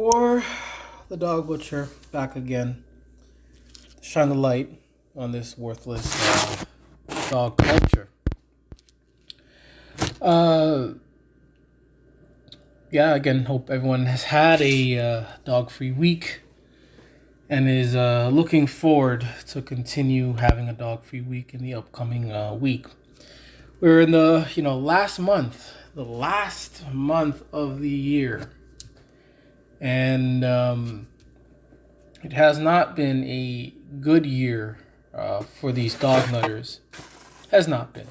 Or the dog butcher back again to shine the light on this worthless dog culture. Uh, yeah, again, hope everyone has had a dog-free week and is looking forward to continue having a dog-free week in the upcoming week. We're in the the last month of the year, and it has not been a good year for these dog nutters. Has not been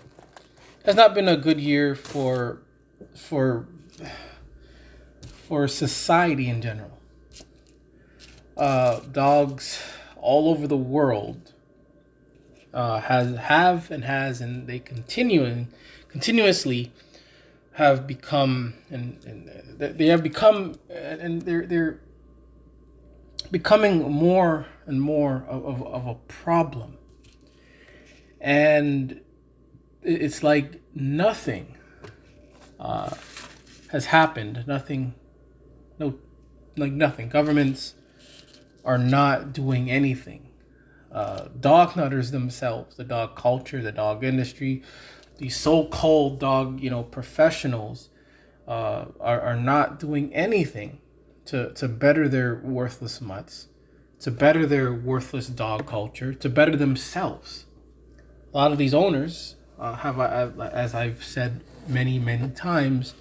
a good year for for society in general. Dogs all over the world and they continuously have become and they have become and they're becoming more and more of a problem. And it's like nothing has happened. Nothing, no, like nothing. Governments are not doing anything. Dog nutters themselves, the dog culture, the dog industry, these so-called dog, professionals are not doing anything to better their worthless mutts, to better their worthless dog culture, to better themselves. A lot of these owners as I've said many, many times,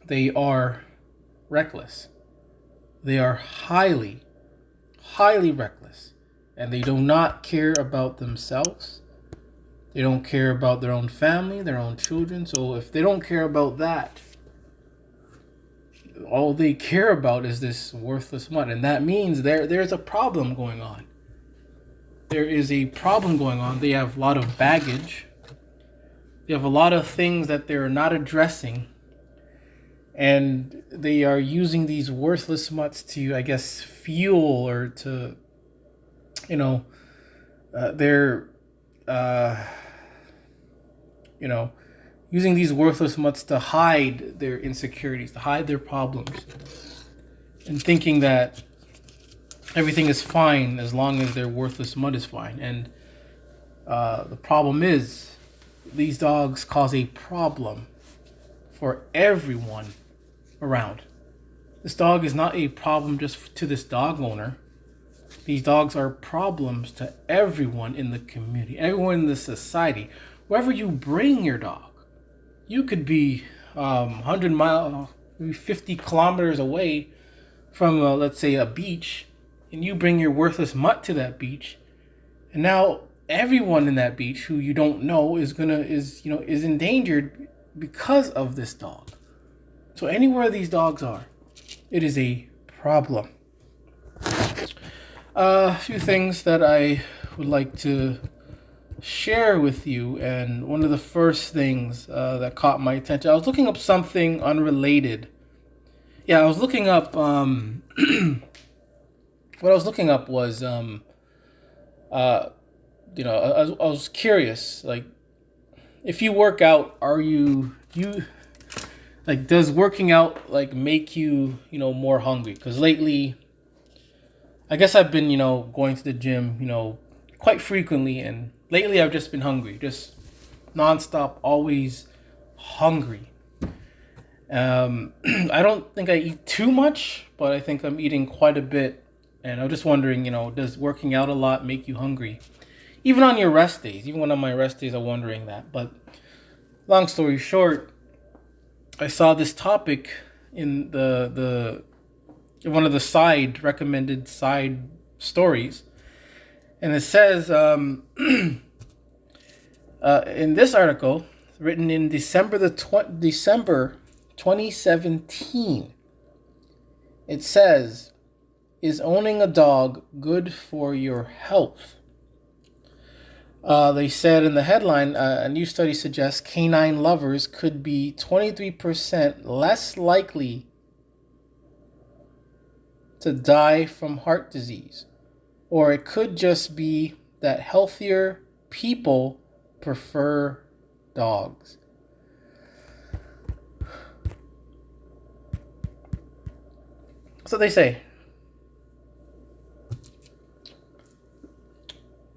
they are reckless. They are highly, highly reckless. And they do not care about themselves. They don't care about their own family, their own children. So if they don't care about that, all they care about is this worthless mutt. And that means there's a problem going on. There is a problem going on. They have a lot of baggage. They have a lot of things that they're not addressing. And they are using these worthless mutts to, I guess, fuel or to, they're, using these worthless mutts to hide their insecurities, to hide their problems, and thinking that everything is fine as long as their worthless mutt is fine. And the problem is, these dogs cause a problem for everyone around. This dog is not a problem just to this dog owner. These dogs are problems to everyone in the community, everyone in the society. Wherever you bring your dog, you could be 100 miles, maybe 50 kilometers away from, let's say, a beach, and you bring your worthless mutt to that beach, and now everyone in that beach who you don't know is endangered because of this dog. So anywhere these dogs are, it is a problem. A few things that I would like to share with you, and one of the first things that caught my attention, I was looking up something unrelated. Yeah, I was looking up. What I was looking up was, I was curious, like, if you work out, are you like, does working out like make you more hungry? Because lately, I guess I've been going to the gym quite frequently, and lately I've just been hungry, just nonstop, always hungry. I don't think I eat too much, but I think I'm eating quite a bit. And I'm just wondering, does working out a lot make you hungry? Even on your rest days, even when on my rest days, I'm wondering that. But long story short, I saw this topic in in one of the recommended side stories, and it says in this article written in December 2017, it says, "Is owning a dog good for your health?" They said in the headline, a new study suggests canine lovers could be 23% less likely to die from heart disease. Or it could just be that healthier people prefer dogs. So they say.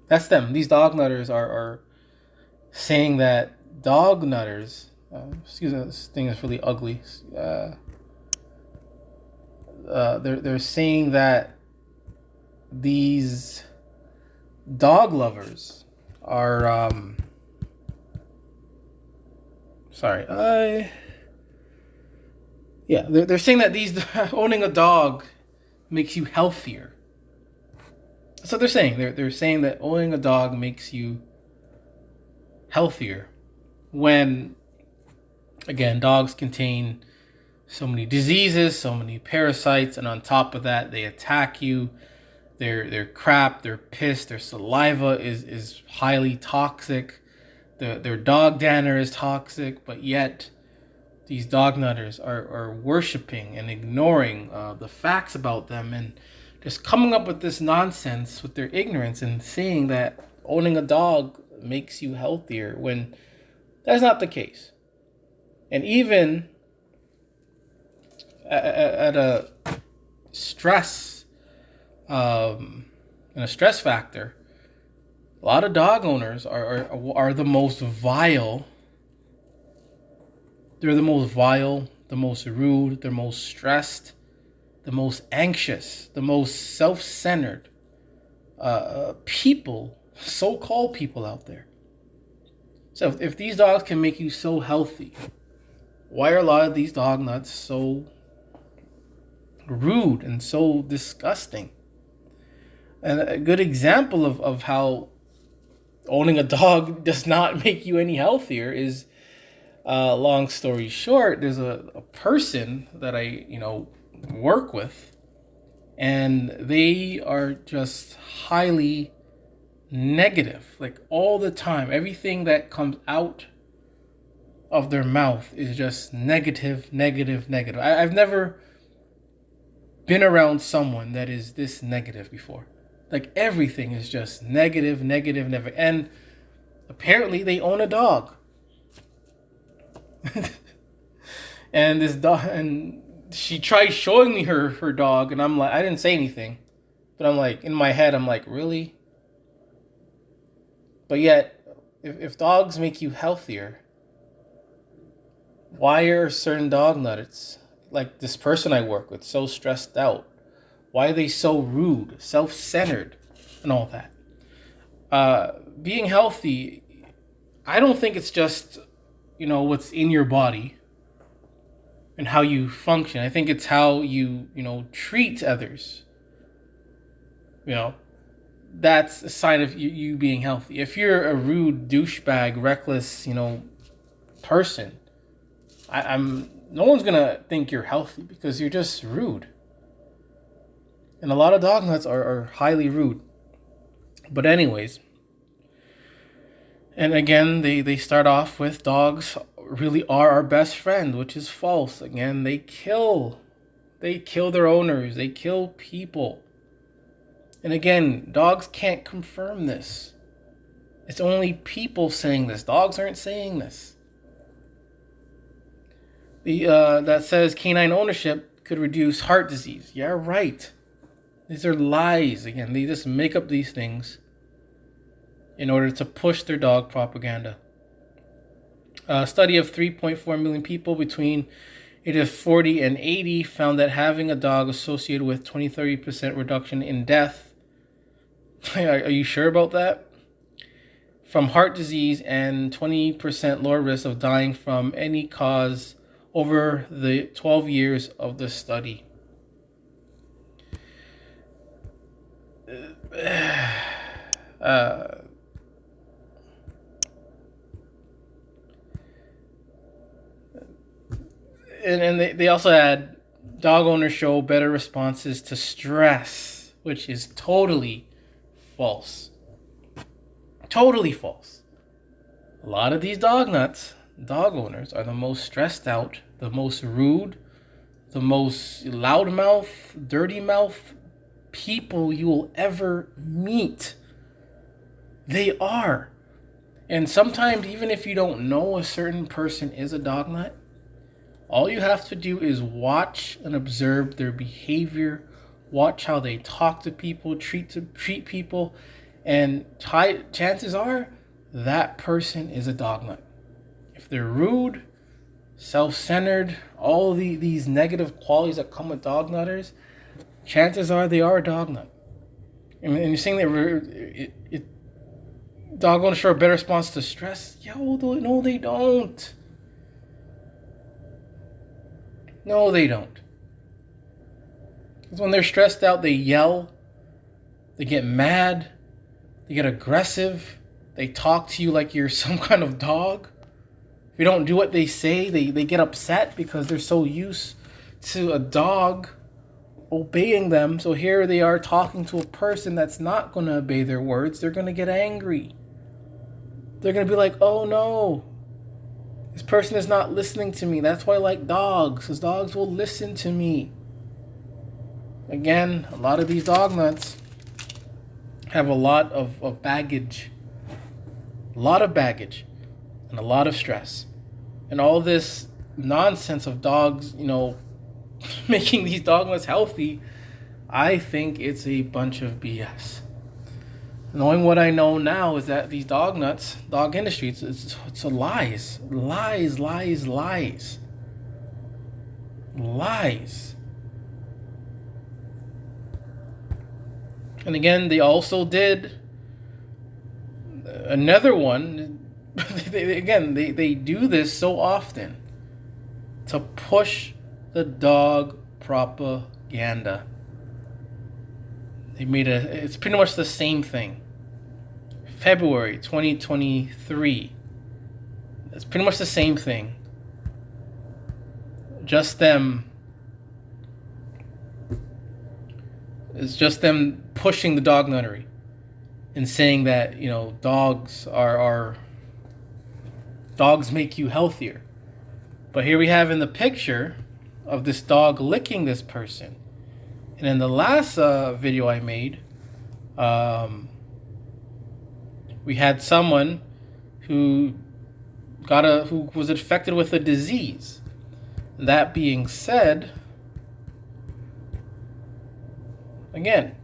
That's them. These dog nutters are saying that dog nutters. Excuse me, this thing is really ugly. They're saying that these dog lovers are sorry. Yeah, they're saying that these owning a dog makes you healthier. That's what they're saying. They're saying that owning a dog makes you healthier when, again, dogs contain so many diseases, so many parasites, and on top of that, they attack you. Their crap, their piss, their saliva is highly toxic. Their dog dander is toxic, but yet these dog nutters are worshiping and ignoring the facts about them and just coming up with this nonsense with their ignorance and saying that owning a dog makes you healthier when that's not the case. And even at a stress, and a stress factor, a lot of dog owners are the most vile. They're the most vile, the most rude, the most stressed, the most anxious, the most self-centered people, so-called people out there. So if these dogs can make you so healthy, why are a lot of these dog nuts so rude and so disgusting? And a good example of how owning a dog does not make you any healthier is, long story short, there's a person that I, work with, and they are just highly negative, like all the time. Everything that comes out of their mouth is just negative, negative, negative. I've never been around someone that is this negative before. Like everything is just negative, negative, never. And apparently they own a dog. And this dog, and she tried showing me her dog, and I'm like, I didn't say anything, but I'm like, in my head, I'm like, really? But yet, if dogs make you healthier, why are certain dog nuts, like this person I work with, so stressed out? Why are they so rude, self-centered, and all that? Being healthy, I don't think it's just, what's in your body and how you function. I think it's how you, treat others. That's a sign of you being healthy. If you're a rude, douchebag, reckless, person, no one's gonna think you're healthy because you're just rude. And a lot of dog nuts are highly rude. But anyways, and again, they start off with dogs really are our best friend, which is false. Again, they kill their owners, they kill people. And again, dogs can't confirm this. It's only people saying this. Dogs aren't saying this. That says canine ownership could reduce heart disease. Yeah, right. These are lies. Again, they just make up these things in order to push their dog propaganda. A study of 3.4 million people between ages 40 and 80 found that having a dog associated with 20-30% reduction in death. Are you sure about that? From heart disease and 20% lower risk of dying from any cause over the 12 years of the study. And they also had dog owners show better responses to stress, which is totally false. Totally false. A lot of these dog owners are the most stressed out, the most rude, the most loudmouth, dirty mouth people you will ever meet. They are. And sometimes, even if you don't know a certain person is a dog nut, All you have to do is watch and observe their behavior, watch how they talk to people, treat people, and chances are that person is a dog nut. If they're rude, self-centered, all these negative qualities that come with dog nutters, chances are they are a dog nut. And you're saying that dog owners show a better response to stress? No, they don't. No, they don't. Because when they're stressed out, they yell, they get mad, they get aggressive, they talk to you like you're some kind of dog. If you don't do what they say, they get upset because they're so used to a dog obeying them. So here they are talking to a person that's not going to obey their words. They're going to get angry. They're going to be like, oh no, this person is not listening to me. That's why I like dogs, because dogs will listen to me. Again, a lot of these dog nuts have a lot of baggage. A lot of baggage and a lot of stress. And all this nonsense of dogs, making these dog nuts healthy, I think it's a bunch of BS. Knowing what I know now is that these dog nuts, dog industry, it's a lies. Lies, lies, lies. Lies. And again, they also did another one. They do this so often to push the dog propaganda. It's pretty much the same thing. February 2023. It's pretty much the same thing. It's just them pushing the dog nuttery and saying that, dogs make you healthier. But here we have in the picture of this dog licking this person. And in the last video I made, we had someone who was infected with a disease. That being said, again,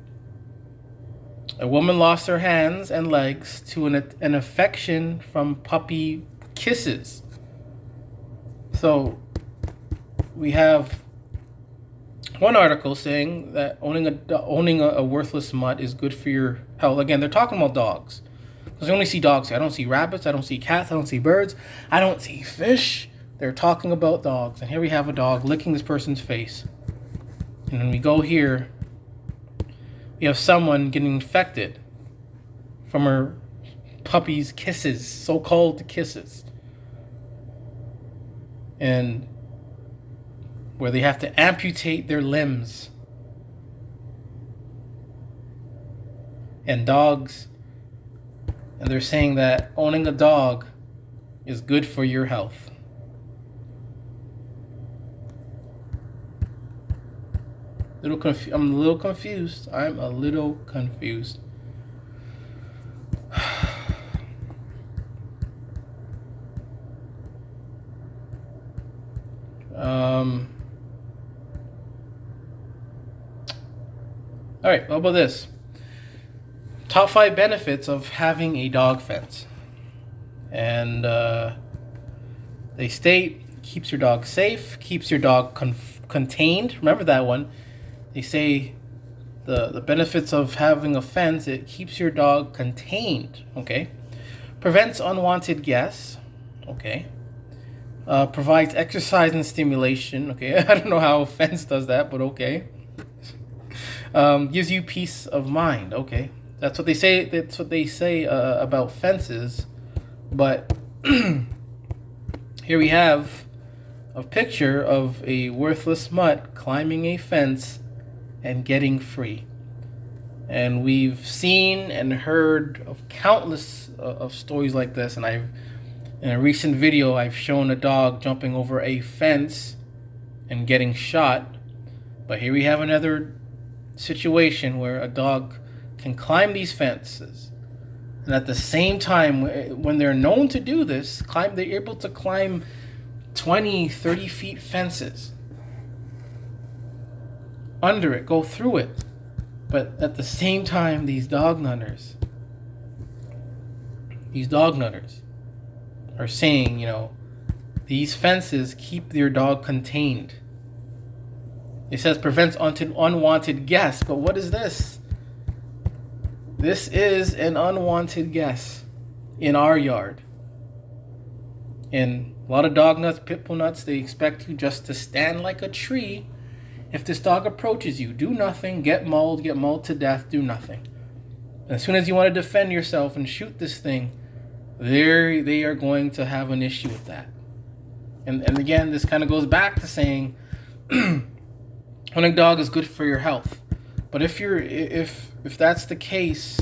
a woman lost her hands and legs to an infection from puppy kisses. So we have one article saying that owning a worthless mutt is good for your health. Again, they're talking about dogs. Because I only see dogs. I don't see rabbits. I don't see cats. I don't see birds. I don't see fish. They're talking about dogs. And here we have a dog licking this person's face. And when we go here, we have someone getting infected from her puppy's kisses, so-called kisses. And where they have to amputate their limbs. And they're saying that owning a dog is good for your health. I'm a little confused. All right, how about this? Top 5 benefits of having a dog fence. And they state, keeps your dog safe, keeps your dog contained. Remember that one. They say the benefits of having a fence, it keeps your dog contained, okay? Prevents unwanted guests, okay? Provides exercise and stimulation, okay? I don't know how a fence does that, but okay. Gives you peace of mind, okay? That's what they say about fences. But here we have a picture of a worthless mutt climbing a fence and getting free. And we've seen and heard of countless of stories like this. And in a recent video, I've shown a dog jumping over a fence and getting shot. But here we have another situation where a dog can climb these fences, and at the same time, when they're known to do this, they're able to climb 20, 30 feet fences under it, go through it. But at the same time, these dog nutters are saying, these fences keep your dog contained. It says prevents unwanted guests, but what is this? This is an unwanted guest in our yard. And a lot of dog nuts, pit bull nuts, they expect you just to stand like a tree. If this dog approaches you, do nothing, get mauled to death, do nothing. And as soon as you want to defend yourself and shoot this thing, they are going to have an issue with that. And again, this kind of goes back to saying hunting dog is good for your health. But if that's the case,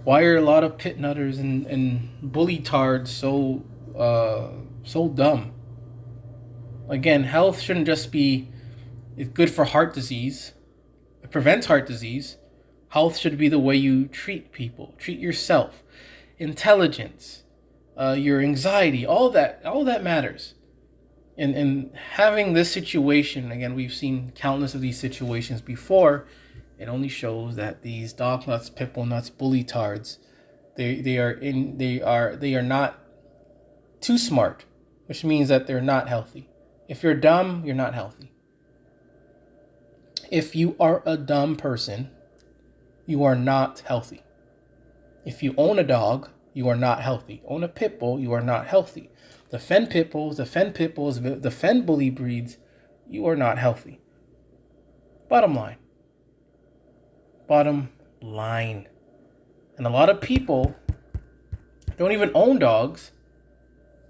why are a lot of pit nutters and bully tards so dumb? Again, health shouldn't just be it's good for heart disease. It prevents heart disease. Health should be the way you treat people, treat yourself, intelligence, your anxiety, all that matters. And having this situation, again, we've seen countless of these situations before. It only shows that these dog nuts, pit bull nuts, bully tards, they are not too smart, which means that they're not healthy. If you're dumb, you're not healthy. If you are a dumb person, you are not healthy. If you own a dog, you are not healthy. Own a pit bull, you are not healthy. Defend pit bulls, defend bully breeds, you are not healthy. Bottom line. And a lot of people don't even own dogs,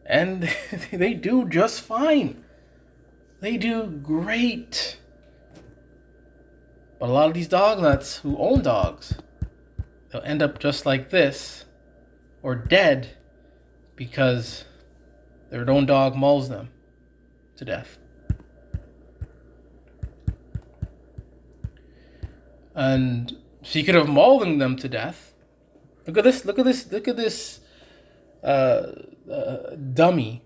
and they do just fine. They do great. But a lot of these dog nuts who own dogs, they'll end up just like this, or dead, because their own dog mauls them to death. And speaking of mauling them to death, look at this dummy.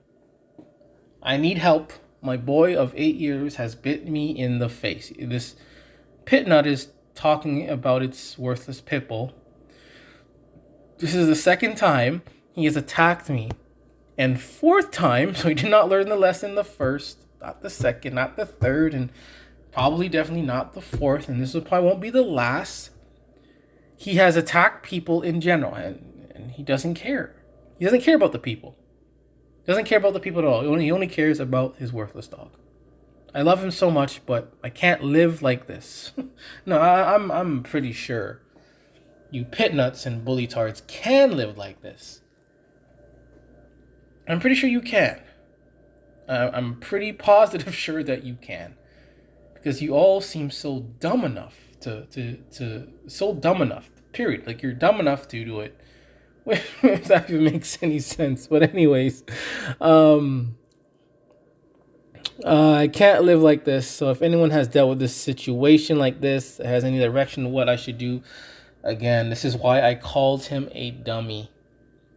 I need help. My boy of 8 years has bit me in the face. This pit nut is talking about its worthless pit bull. This is the second time he has attacked me. And fourth time, so he did not learn the lesson the first, not the second, not the third, and probably definitely not the fourth, and this probably won't be the last. He has attacked people in general, and he doesn't care. He doesn't care about the people. He doesn't care about the people at all. He only cares about his worthless dog. I love him so much, but I can't live like this. No, I'm pretty sure you pit nuts and bully tards can live like this. I'm pretty sure you can. I'm pretty positive sure that you can. Because you all seem so dumb enough so dumb enough, period. Like, you're dumb enough to do it. If that even makes any sense. But anyways, I can't live like this. So if anyone has dealt with this situation like this, has any direction of what I should do, again, this is why I called him a dummy.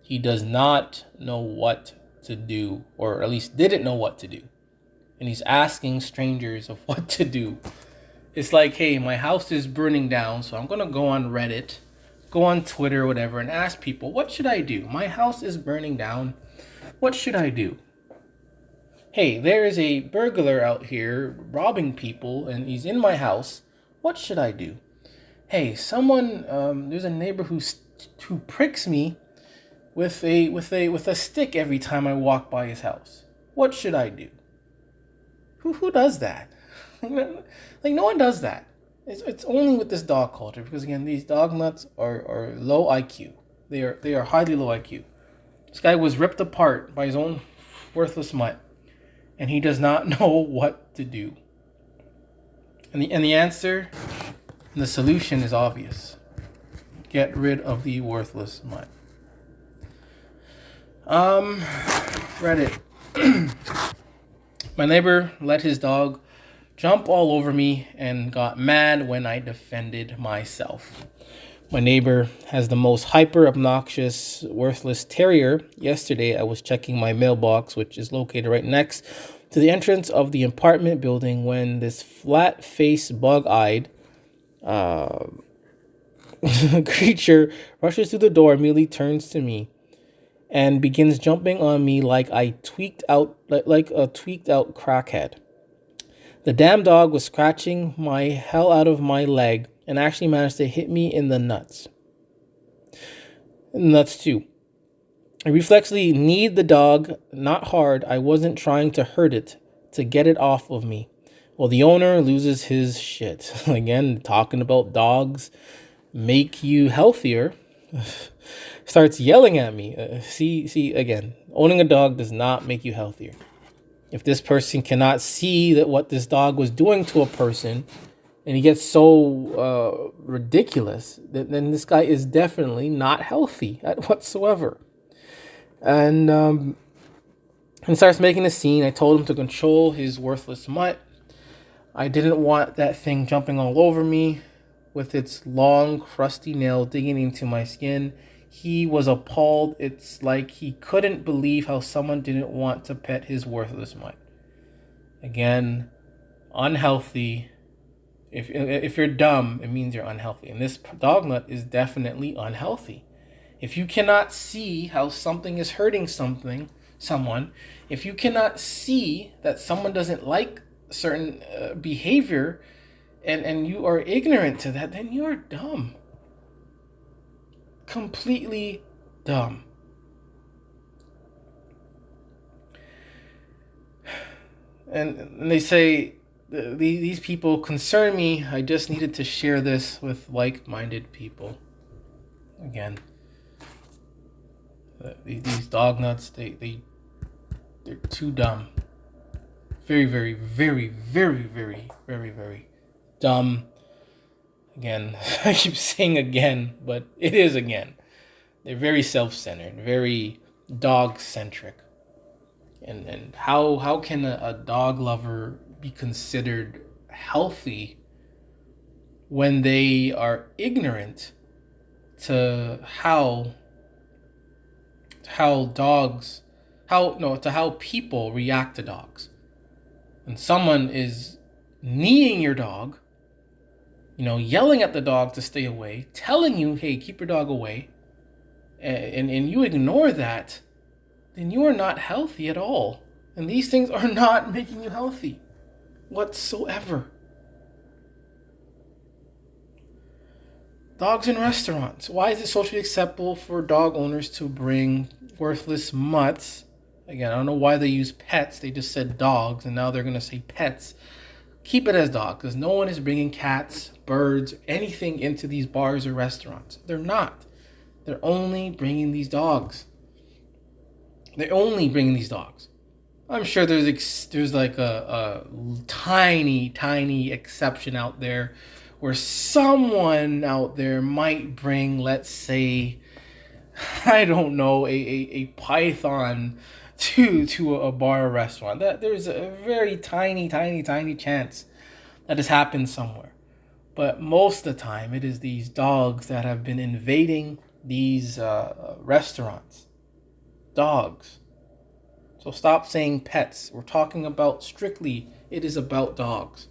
He does not know what to do, or at least didn't know what to do. And he's asking strangers of what to do. It's like, hey, my house is burning down, so I'm going to go on Reddit, go on Twitter, whatever, and ask people, what should I do? My house is burning down. What should I do? Hey, there is a burglar out here robbing people, and he's in my house. What should I do? Hey, there's a neighbor who pricks me with a stick every time I walk by his house. What should I do? Who does that? Like, no one does that. It's only with this dog culture, because again, these dog nuts are low IQ. They are highly low IQ. This guy was ripped apart by his own worthless mutt, and he does not know what to do. And the answer, and the solution is obvious. Get rid of the worthless mutt. Reddit. My neighbor let his dog jump all over me and got mad when I defended myself. My neighbor has the most hyper obnoxious, worthless terrier. Yesterday, I was checking my mailbox, which is located right next to the entrance of the apartment building, when this flat faced, bug eyed creature rushes through the door, immediately turns to me, and begins jumping on me like like a tweaked out crackhead. The damn dog was scratching my hell out of my leg and actually managed to hit me in the nuts. Nuts too. I reflexively kneed the dog, not hard. I wasn't trying to hurt it, to get it off of me. Well, the owner loses his shit. Again, talking about dogs make you healthier. Starts yelling at me. See, again, owning a dog does not make you healthier. If this person cannot see that what this dog was doing to a person, and he gets so ridiculous, then this guy is definitely not healthy whatsoever. And starts making a scene. I told him to control his worthless mutt. I didn't want that thing jumping all over me with its long, crusty nail digging into my skin. He was appalled. It's like he couldn't believe how someone didn't want to pet his worthless mutt. Again, unhealthy. If you're dumb, it means you're unhealthy. And this dog nut is definitely unhealthy. If you cannot see how something is hurting someone, if you cannot see that someone doesn't like certain behavior, and you are ignorant to that, then you are dumb. Completely dumb. And they say, these people concern me. I just needed to share this with like-minded people. Again, these dog nuts, they're too dumb. Very, very, very, very, very, very, very dumb. Again, I keep saying again, but it is again. They're very self-centered, very dog-centric. And how can a dog lover be considered healthy when they are ignorant to how people react to dogs? When someone is kneeing your dog, yelling at the dog to stay away, telling you, hey, keep your dog away, and you ignore that, then you are not healthy at all. And these things are not making you healthy whatsoever. Dogs in restaurants. Why is it socially acceptable for dog owners to bring worthless mutts? Again, I don't know why they use pets. They just said dogs, and now they're going to say pets. Keep it as dog, because no one is bringing cats, birds, anything into these bars or restaurants. They're not. They're only bringing these dogs. They're only bringing these dogs. I'm sure there's like a tiny exception out there where someone out there might bring, let's say, I don't know, a python to a bar or restaurant. That there's a very tiny chance that has happened somewhere. But most of the time, it is these dogs that have been invading these restaurants. Dogs. So stop saying pets. We're talking about strictly, it is about dogs.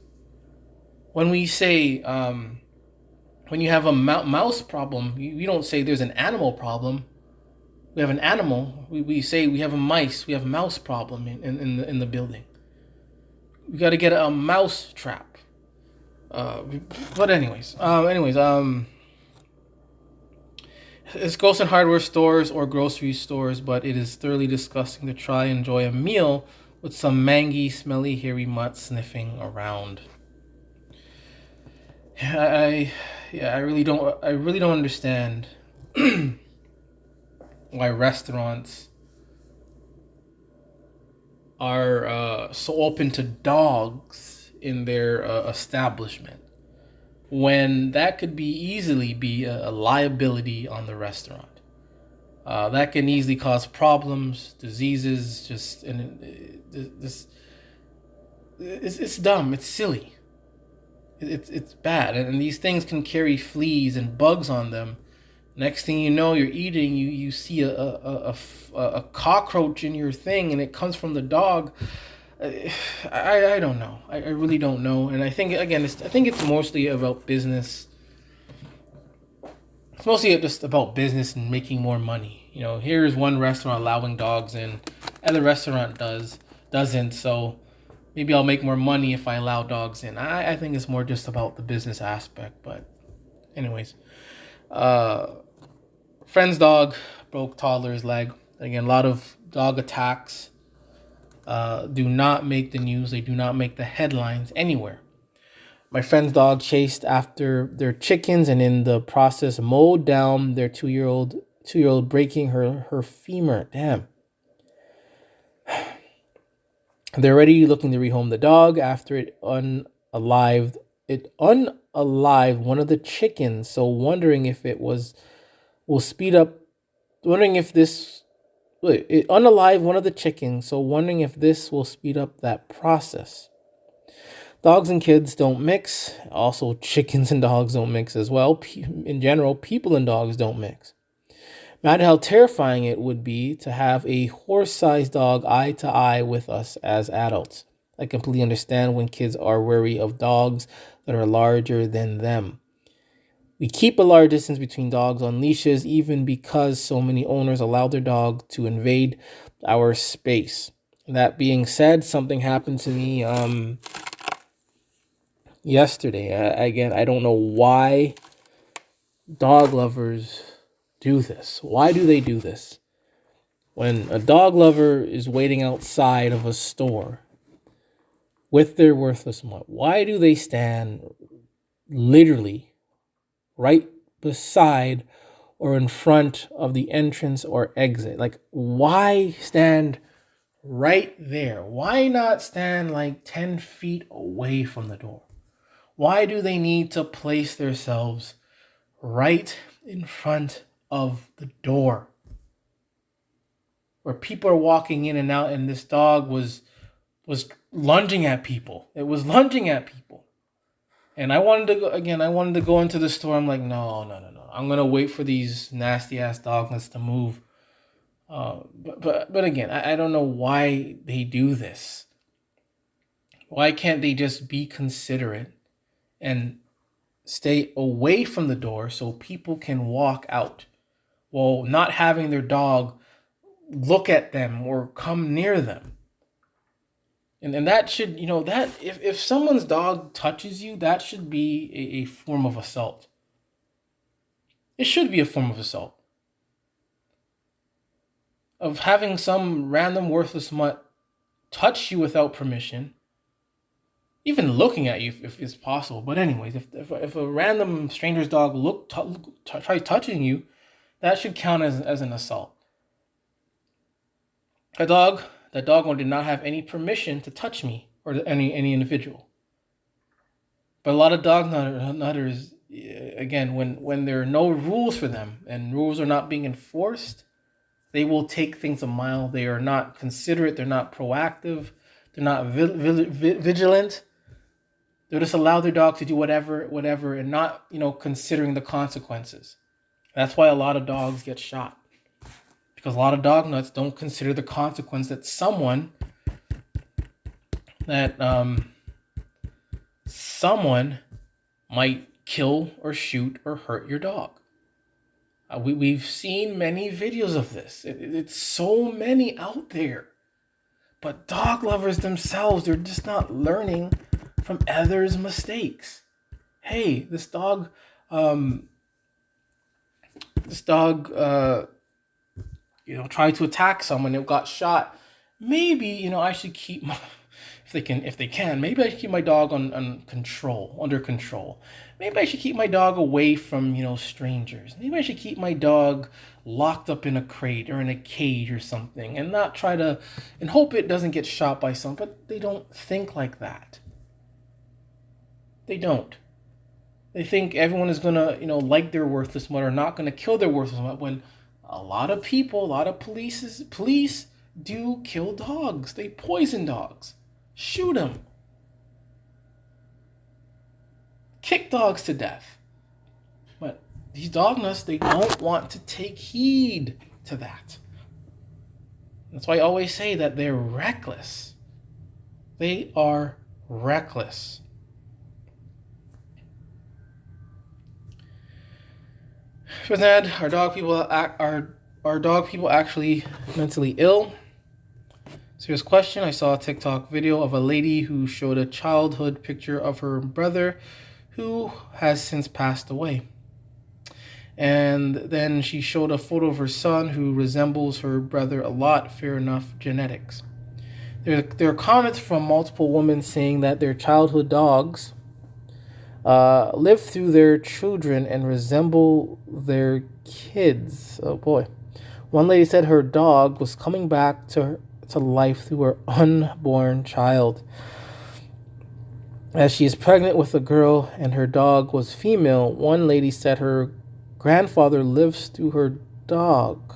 When we say, when you have a mouse problem, we don't say there's an animal problem. We have an animal. We say we have we have a mouse problem in the building. We got to get a mouse trap. But anyways, it's Ghost and Hardware stores or grocery stores, but it is thoroughly disgusting to try and enjoy a meal with some mangy, smelly, hairy mutt sniffing around. I really don't understand why restaurants are so open to dogs in their establishment, when that could easily be a liability on the restaurant. That can easily cause problems, diseases. It's dumb. It's silly. It's bad, and these things can carry fleas and bugs on them. Next thing you know, you're eating, you see a cockroach in your thing, and it comes from the dog. I don't know. I really don't know. And I think again, I think it's mostly about business. It's mostly just about business and making more money. Here's one restaurant allowing dogs in, other restaurant doesn't. So maybe I'll make more money if I allow dogs in. I think it's more just about the business aspect. But anyways, friend's dog broke toddler's leg. Again, a lot of dog attacks do not make the news. They do not make the headlines anywhere. My friend's dog chased after their chickens and in the process mowed down their two-year-old, breaking her femur. Damn. They're already looking to rehome the dog after it unalived one of the chickens. So wondering if it will speed up. Wondering if this it unalive one of the chickens. So wondering if this will speed up that process. Dogs and kids don't mix. Also, chickens and dogs don't mix as well. In general, people and dogs don't mix. Imagine how terrifying it would be to have a horse-sized dog eye to eye with us as adults. I completely understand when kids are wary of dogs that are larger than them. We keep a large distance between dogs on leashes, even because so many owners allow their dog to invade our space. That being said, something happened to me yesterday. Again, I don't know why dog lovers do this. Why do they do this? When a dog lover is waiting outside of a store with their worthless mutt, why do they stand literally right beside or in front of the entrance or exit? Like, why stand right there? Why not stand like 10 feet away from the door? Why do they need to place themselves right in front of the door where people are walking in and out, and this dog was lunging at people? It was lunging at people. And I wanted to go into the store. I'm like, no. I'm going to wait for these nasty ass doglets to move. But again, I don't know why they do this. Why can't they just be considerate and stay away from the door so people can walk out while not having their dog look at them or come near them? And that should, that if someone's dog touches you, that should be a form of assault. It should be a form of assault. Of having some random worthless mutt touch you without permission, even looking at you if it's possible. But anyways, if a random stranger's dog tries touching you, that should count as an assault. That dog owner did not have any permission to touch me or any individual. But a lot of dog nutters, again, when there are no rules for them and rules are not being enforced, they will take things a mile. They are not considerate. They're not proactive. They're not vigilant. They'll just allow their dog to do whatever, and not, considering the consequences. That's why a lot of dogs get shot. Because a lot of dog nuts don't consider the consequence that someone might kill or shoot or hurt your dog. We've seen many videos of this. It's so many out there. But dog lovers themselves, they're just not learning from others' mistakes. Hey, this dog tried to attack someone. It got shot. Maybe, I should keep my, if they can, maybe I should keep my dog under control. Maybe I should keep my dog away from, strangers. Maybe I should keep my dog locked up in a crate or in a cage or something and not try to, and hope it doesn't get shot by someone. But they don't think like that. They don't. They think everyone is going to, like their worthless mutt or not going to kill their worthless mutt, when a lot of people, a lot of police do kill dogs. They poison dogs. Shoot them. kick dogs to death. But these dog nuts, they don't want to take heed to that. That's why I always say that they're reckless. They are reckless. With that, are dog people actually mentally ill? Serious question. I saw a TikTok video of a lady who showed a childhood picture of her brother who has since passed away. And then she showed a photo of her son who resembles her brother a lot. Fair enough, genetics. There are comments from multiple women saying that their childhood dogs live through their children and resemble their kids. Oh boy. One lady said her dog was coming back to life through her unborn child. As she is pregnant with a girl and her dog was female, one lady said her grandfather lives through her dog.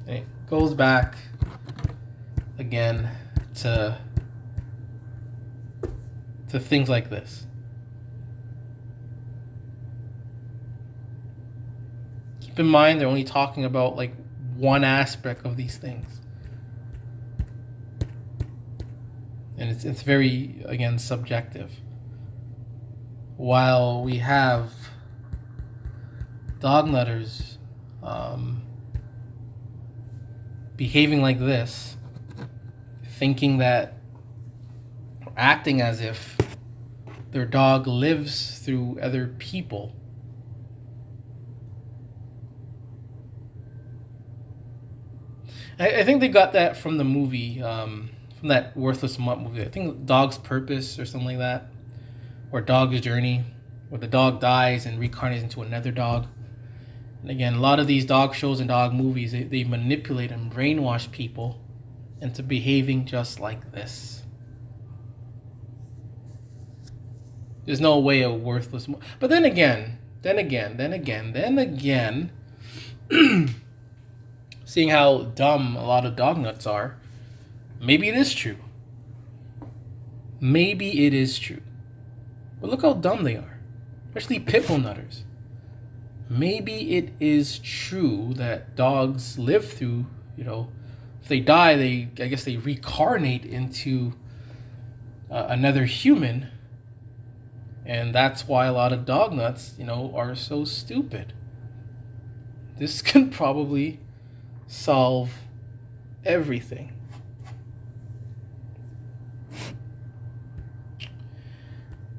It goes back again to things like this. Keep in mind, they're only talking about like one aspect of these things. And it's very, again, subjective. While we have dog nutters behaving like this, thinking that, acting as if their dog lives through other people. I think they got that from the movie, from that Worthless Mutt movie. I think Dog's Purpose or something like that, or Dog's Journey, where the dog dies and reincarnates into another dog. And again, a lot of these dog shows and dog movies, they manipulate and brainwash people into behaving just like this. There's no way a worthless... But then again, seeing how dumb a lot of dog nuts are, maybe it is true. Maybe it is true. But look how dumb they are. Especially pit bull nutters. Maybe it is true that dogs live through, if they die, I guess they reincarnate into another human. And that's why a lot of dog nuts, are so stupid. This can probably solve everything.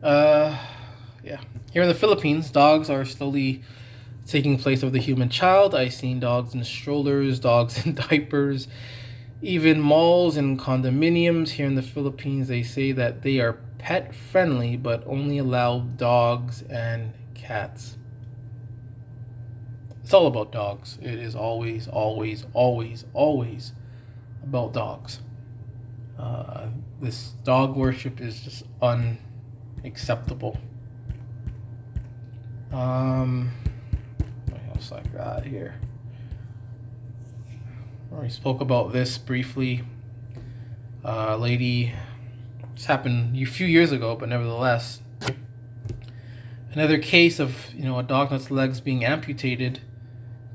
Yeah. Here in the Philippines, dogs are slowly taking place of the human child. I've seen dogs in strollers, dogs in diapers, even malls and condominiums. Here in the Philippines, they say that they are pet friendly, but only allow dogs and cats. It's all about dogs. It is always, always, always, always about dogs. This dog worship is just unacceptable. What else I got here? I already spoke about this briefly. Lady, this happened a few years ago, but nevertheless, another case of a dog nut's legs being amputated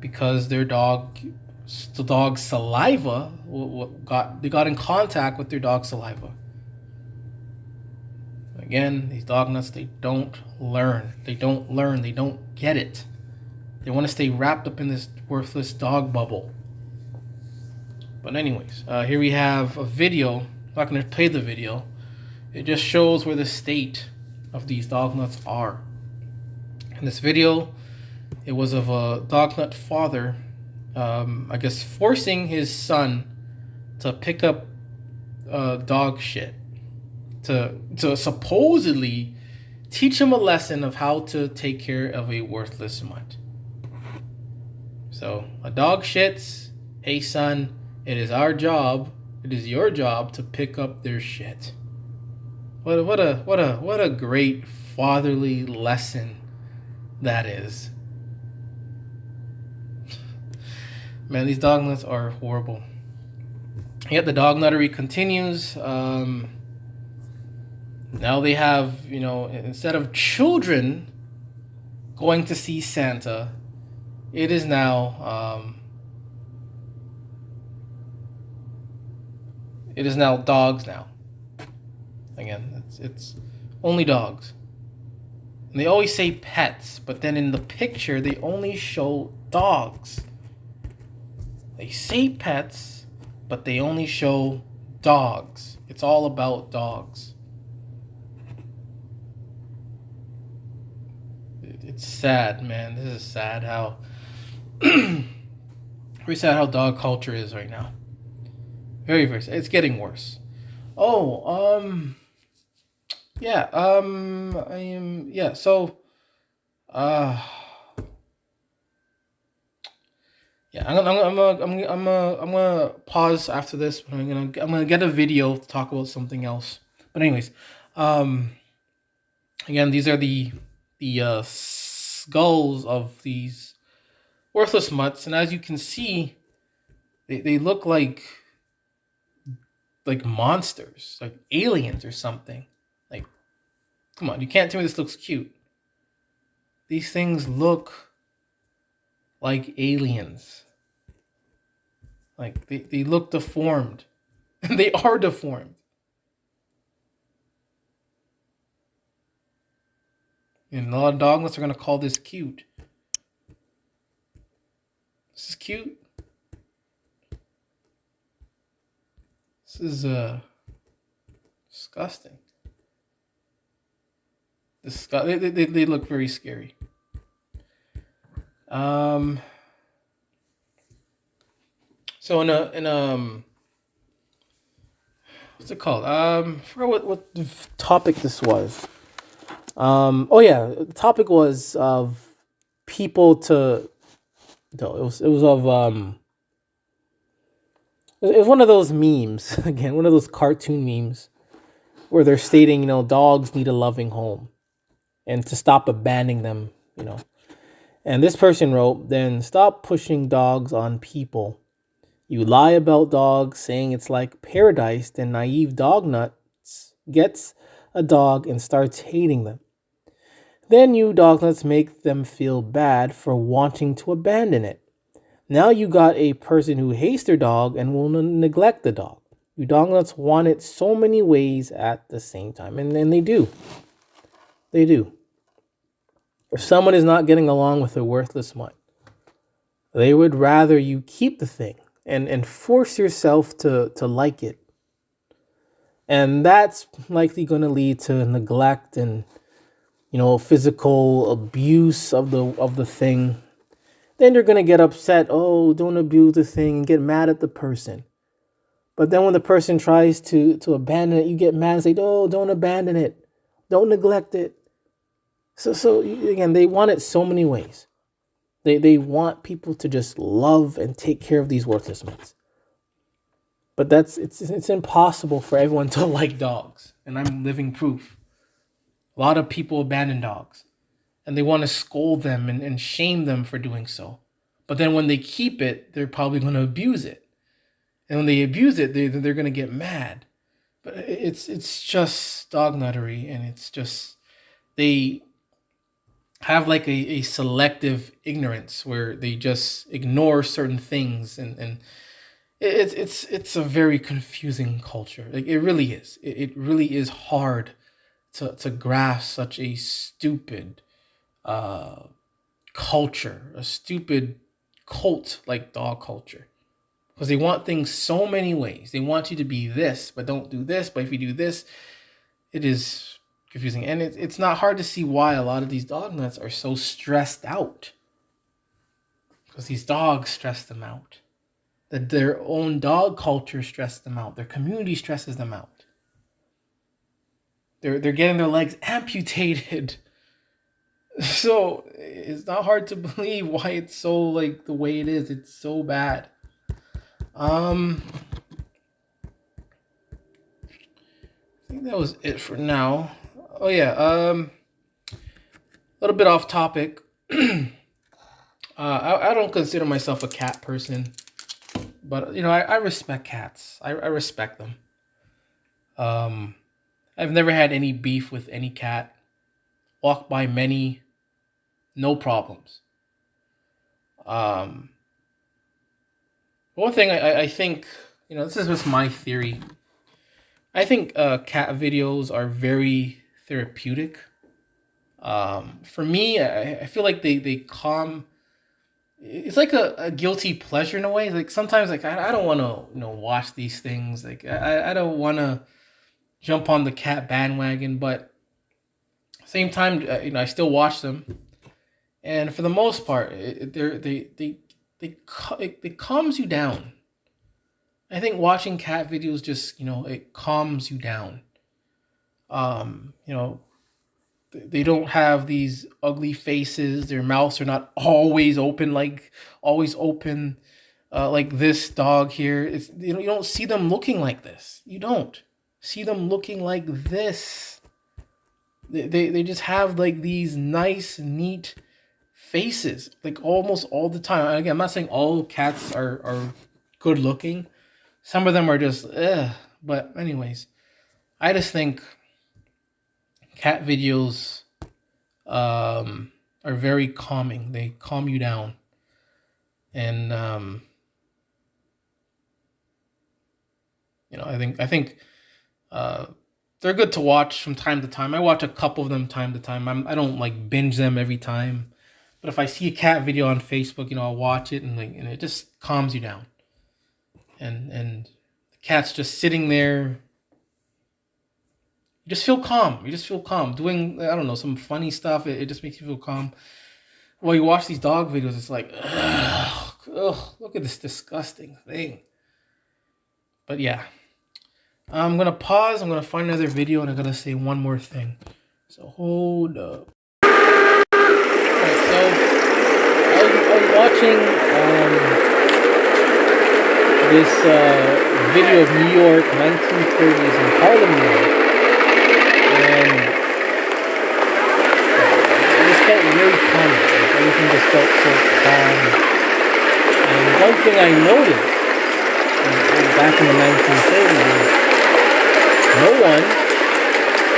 because the dog's saliva got in contact with their dog's saliva. Again, these dog nuts, they don't learn. They don't get it. They want to stay wrapped up in this worthless dog bubble. But anyways, here we have a video. I'm not going to play the video. It just shows where the state of these dog nuts are. In this video, it was of a dog nut father, I guess, forcing his son to pick up dog shit. To supposedly teach him a lesson of how to take care of a worthless mutt. So a dog shits, hey son, it is our job, it is your job to pick up their shit. What a great fatherly lesson that is. Man, these dog nuts are horrible. Yet the dog nuttery continues. Now they have, instead of children going to see Santa, it is now dogs now. Again, it's only dogs. And they always say pets, but then in the picture they only show dogs. They say pets, but they only show dogs. It's all about dogs. It's sad, man. This is sad how very sad how dog culture is right now. Very, very sad. It's getting worse. Oh, yeah, I am, yeah, so, uh, yeah, I'm gonna pause after this, but I'm gonna get a video to talk about something else. But anyways, um, again, these are the skulls of these worthless mutts, and as you can see, they look like monsters, like aliens or something. Like, come on, you can't tell me this looks cute. These things look like aliens. Like, they look deformed. And they are deformed. And a lot of dogmas are going to call this cute. This is cute. This is disgusting. They look very scary. So in what's it called? I forgot what the topic this was. Oh yeah, the topic was of people to. No, it was it was one of those memes again, one of those cartoon memes where they're stating, dogs need a loving home, and to stop abandoning them. And this person wrote, then stop pushing dogs on people. You lie about dogs, saying it's like paradise, then naive dog nuts gets a dog and starts hating them. Then you dog nuts make them feel bad for wanting to abandon it. Now you got a person who hates their dog and will neglect the dog. You dog nuts want it so many ways at the same time. And they do. They do. If someone is not getting along with a worthless mutt, they would rather you keep the thing and force yourself to like it. And that's likely going to lead to neglect and, physical abuse of the thing. Then you're going to get upset. Oh, don't abuse the thing, and get mad at the person. But then when the person tries to abandon it, you get mad and say, oh, don't abandon it. Don't neglect it. So again, they want it so many ways. They want people to just love and take care of these worthless mutts. But it's impossible for everyone to like dogs. And I'm living proof. A lot of people abandon dogs. And they want to scold them and shame them for doing so. But then when they keep it, they're probably going to abuse it. And when they abuse it, they're going to get mad. But it's just dog nuttery. And it's just, they have like a selective ignorance where they just ignore certain things, and it's a very confusing culture. Like, it really is. It really is hard to grasp such a stupid culture, a stupid cult like dog culture, because they want things so many ways. They want you to be this, but don't do this. But if you do this, it is confusing. And it's not hard to see why a lot of these dog nuts are so stressed out, because these dogs stress them out, that their own dog culture stresses them out, their community stresses them out. They're getting their legs amputated. So it's not hard to believe why it's so like the way it is. It's so bad. I think that was it for now. Oh yeah, a little bit off topic. I don't consider myself a cat person, But I respect cats. I respect them. Um, I've never had any beef with any cat. Walked by many, no problems. Um, One thing I think, this is just my theory. I think cat videos are very therapeutic. For me, I feel like they calm. It's like a guilty pleasure in a way. Like sometimes, like I don't want to watch these things. Like I don't want to jump on the cat bandwagon, but same time, I still watch them, and for the most part, it calms you down. I think watching cat videos just it calms you down. They don't have these ugly faces. Their mouths are not always open, like this dog here. It's you don't see them looking like this. You don't see them looking like this. They just have like these nice, neat faces, like almost all the time. Again, I'm not saying all cats are good looking. Some of them are just but anyways, I just think cat videos are very calming. They calm you down. And I think they're good to watch from time to time. I watch a couple of them time to time. I don't like binge them every time. But if I see a cat video on Facebook, I'll watch it and it just calms you down. And the cat's just sitting there. You just feel calm. You just feel calm. Doing, I don't know, some funny stuff. It just makes you feel calm. While you watch these dog videos, it's like, ugh, look at this disgusting thing. But yeah. I'm going to pause. I'm going to find another video and I'm going to say one more thing. So hold up. Alright, so I was watching this video of New York 1930s in Harlem, New York. And it just felt very calming. Like everything just felt so calm. And one thing I noticed back in the 1930s is no one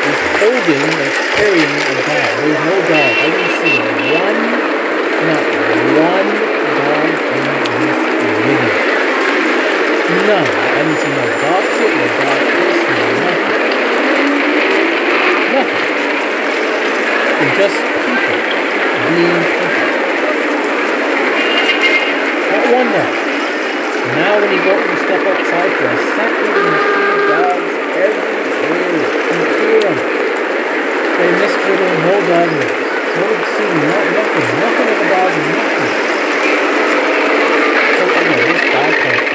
is holding or carrying a dog. There's no dog. I didn't see not one dog in this video. None. I didn't see no dog sit, no dog piss, no nothing. Nothing. It's just people being people. Not one dog. Now when you go and step outside for a second, you see dogs everywhere. You hear them. They miss little no dog lives. No see nothing of a dog, nothing. So anyway, this dog culture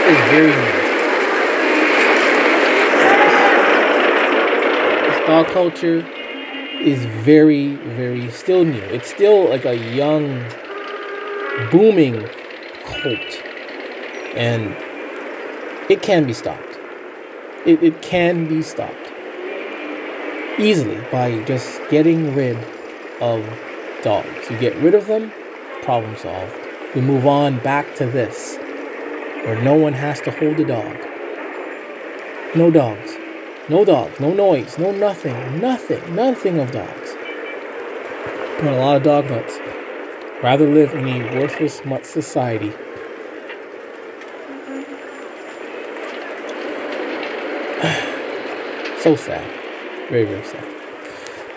is very new. Dog culture is very, very still new. It's still like a young, booming cult. And it can be stopped. It can be stopped easily by just getting rid of dogs. You get rid of them, problem solved. We move on back to this, where no one has to hold a dog. No dogs. No dogs, no noise, no nothing of dogs. But a lot of dog nuts rather live in a worthless mutt society. So sad. Very, very sad.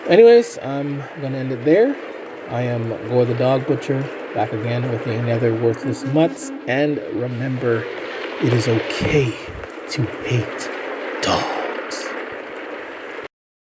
Anyways, I'm gonna end it there. I am Gore the Dog Butcher, back again with another worthless mutts. And remember, it is okay to hate dogs.